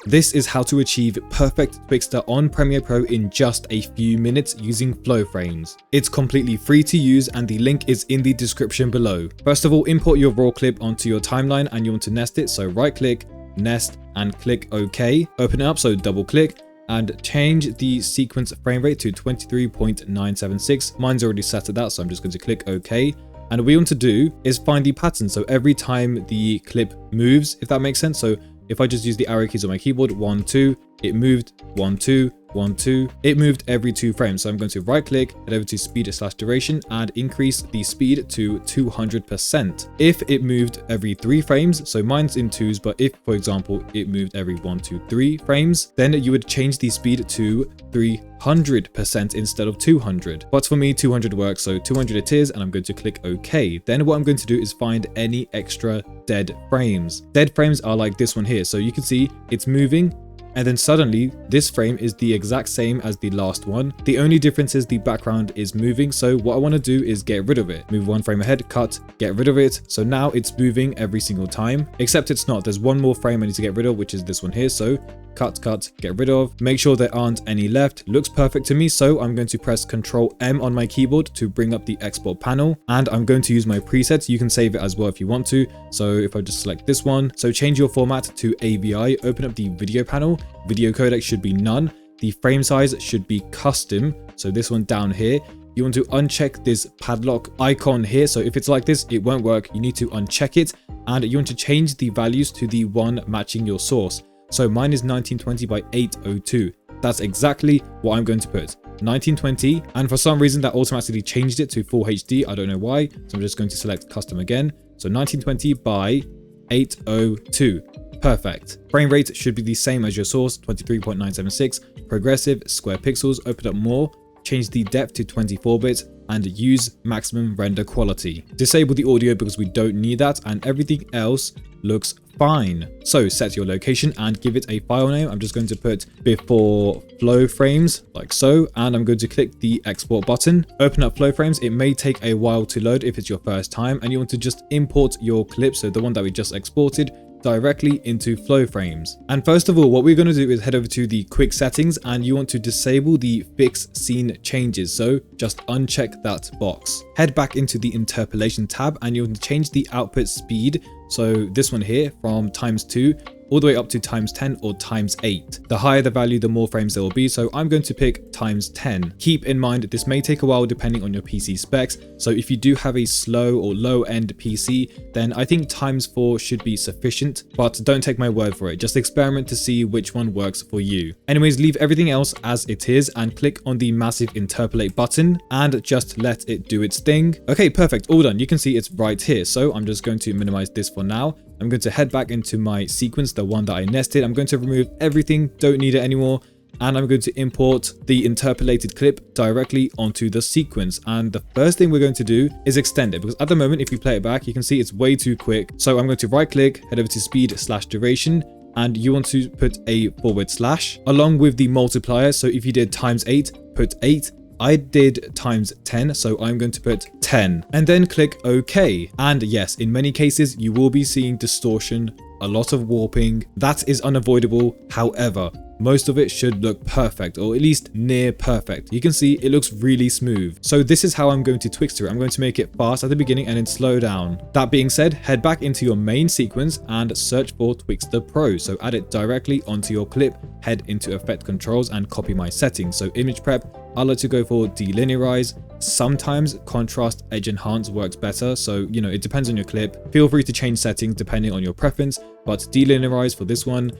This is how to achieve perfect Twixtor on Premiere Pro in just a few minutes using Flowframes. It's completely free to use and the link is in the description below. First of all, import your raw clip onto your timeline and you want to nest it, so right click, nest and click OK. Open it up, so double click and change the sequence frame rate to 23.976. Mine's already set at that, so I'm just going to click OK. And what we want to do is find the pattern, so every time the clip moves, if that makes sense. So if I just use the arrow keys on my keyboard, 1, 2, it moved, 1, 2, 1, 2, it moved every 2 frames. So I'm going to right click, head over to speed/duration and increase the speed to 200%. If it moved every 3 frames, so mine's in 2s, but if, for example, it moved every 1, 2, 3 frames, then you would change the speed to 300% instead of 200. But for me, 200 works, so 200 it is, and I'm going to click OK. Then what I'm going to do is find any extra dead frames. Dead frames are like this one here. So you can see it's moving, and then suddenly this frame is the exact same as the last one. The only difference is the background is moving. So what I want to do is get rid of it. Move 1 frame ahead, cut, get rid of it. So now it's moving every single time, except it's not. There's one more frame I need to get rid of, which is this one here. So cut, get rid of. Make sure there aren't any left. Looks perfect to me. So I'm going to press Ctrl M on my keyboard to bring up the export panel. And I'm going to use my presets. You can save it as well if you want to. So if I just select this one, so change your format to AVI, open up the video panel. Video codec should be none. The frame size should be custom. So this one down here, you want to uncheck this padlock icon here. So if it's like this, it won't work. You need to uncheck it and you want to change the values to the one matching your source. So mine is 1920 by 802. That's exactly what I'm going to put. 1920, and for some reason that automatically changed it to full HD. I don't know why. So I'm just going to select custom again. So 1920 by 802. Perfect. Frame rate should be the same as your source, 23.976. Progressive, square pixels, open up more, change the depth to 24-bit and use maximum render quality. Disable the audio because we don't need that, and everything else looks fine. So set your location and give it a file name. I'm just going to put before Flowframes like so, and I'm going to click the export button. Open up Flowframes. It may take a while to load if it's your first time, and you want to just import your clip, so the one that we just exported, directly into Flowframes. And first of all, what we're going to do is head over to the quick settings and you want to disable the fix scene changes. So just uncheck that box. Head back into the interpolation tab and you want to change the output speed. So this one here from ×2 all the way up to ×10 or ×8. The higher the value, the more frames there will be. So I'm going to pick ×10. Keep in mind that this may take a while depending on your PC specs. So if you do have a slow or low end PC, then I think ×4 should be sufficient, but don't take my word for it. Just experiment to see which one works for you. Anyways, leave everything else as it is and click on the massive interpolate button and just let it do its thing. Okay, perfect. All done. You can see it's right here. So I'm just going to minimize this for now. I'm going to head back into my sequence, the one that I nested. I'm going to remove everything, don't need it anymore. And I'm going to import the interpolated clip directly onto the sequence. And the first thing we're going to do is extend it, because at the moment, if you play it back, you can see it's way too quick. So I'm going to right click, head over to speed/duration, and you want to put a / along with the multiplier. So if you did ×8, put 8. I did ×10, so I'm going to put 10 and then click OK. And yes, in many cases, you will be seeing distortion, a lot of warping. That is unavoidable. However, most of it should look perfect, or at least near perfect. You can see it looks really smooth. So this is how I'm going to Twixtor it. I'm going to make it fast at the beginning and then slow down. That being said, head back into your main sequence and search for Twixtor Pro. So add it directly onto your clip, head into effect controls and copy my settings. So image prep, I like to go for delinearize. Sometimes contrast edge enhance works better. So, you know, it depends on your clip. Feel free to change settings depending on your preference, but delinearize for this one.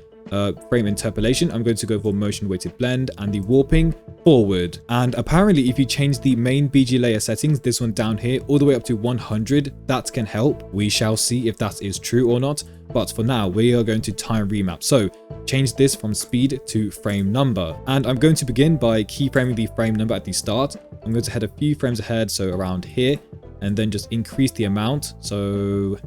Frame interpolation, I'm going to go for motion weighted blend, and the warping forward. And apparently if you change the main BG layer settings, this one down here, all the way up to 100, that can help. We shall see if that is true or not, but for now we are going to time remap. So change this from speed to frame number, and I'm going to begin by keyframing the frame number at the start. I'm going to head a few frames ahead, so around here, and then just increase the amount. So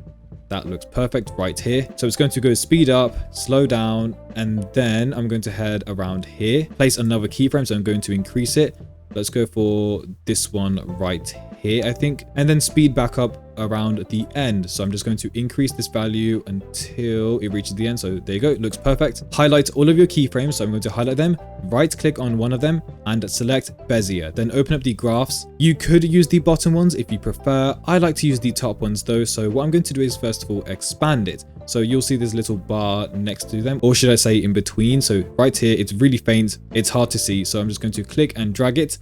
that looks perfect right here. So it's going to go speed up, slow down, and then I'm going to head around here, place another keyframe. So I'm going to increase it. Let's go for this one right here, I think, and then speed back up around the end. So I'm just going to increase this value until it reaches the end. So there you go, it looks perfect. Highlight all of your keyframes. So I'm going to highlight them, right click on one of them and select Bezier. Then open up the graphs. You could use the bottom ones if you prefer. I like to use the top ones though. So what I'm going to do is first of all expand it. So you'll see this little bar next to them, or should I say in between. So right here, it's really faint. It's hard to see. So I'm just going to click and drag it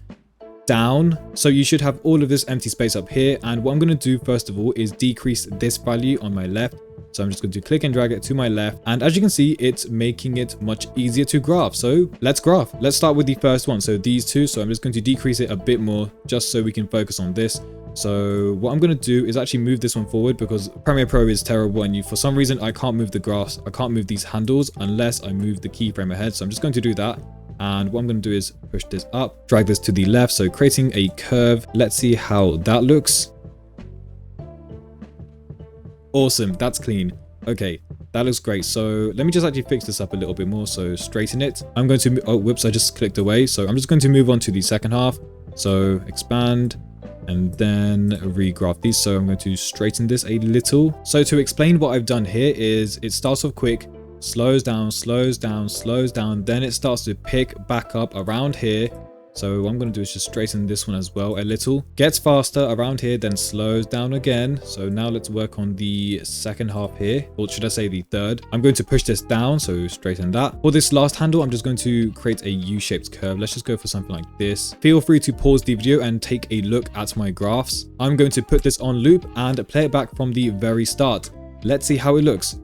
down. So you should have all of this empty space up here. And what I'm going to do first of all is decrease this value on my left. So I'm just going to click and drag it to my left. And as you can see, it's making it much easier to graph. So let's graph. Let's start with the first one. So these two. So I'm just going to decrease it a bit more just so we can focus on this. So what I'm going to do is actually move this one forward because Premiere Pro is terrible and for some reason I can't move the graphs. I can't move these handles unless I move the keyframe ahead. So I'm just going to do that. And what I'm going to do is push this up, drag this to the left. So creating a curve. Let's see how that looks. Awesome. That's clean. Okay. That looks great. So let me just actually fix this up a little bit more. So straighten it. I'm going to, oh, whoops, I just clicked away. So I'm just going to move on to the second half. So expand and then regraph these. So I'm going to straighten this a little. So to explain what I've done here is it starts off quick, slows down, slows down, slows down. Then it starts to pick back up around here. So what I'm going to do is just straighten this one as well a little. Gets faster around here, then slows down again. So now let's work on the second half here, or should I say the third. I'm going to push this down, so straighten that. For this last handle, I'm just going to create a U-shaped curve. Let's just go for something like this. Feel free to pause the video and take a look at my graphs. I'm going to put this on loop and play it back from the very start. Let's see how it looks.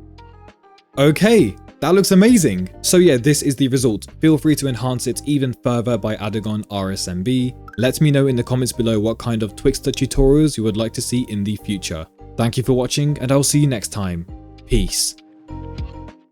Okay. That looks amazing. So yeah, this is the result. Feel free to enhance it even further by adding on RSMB. Let me know in the comments below what kind of Twixtor tutorials you would like to see in the future. Thank you for watching and I'll see you next time. Peace.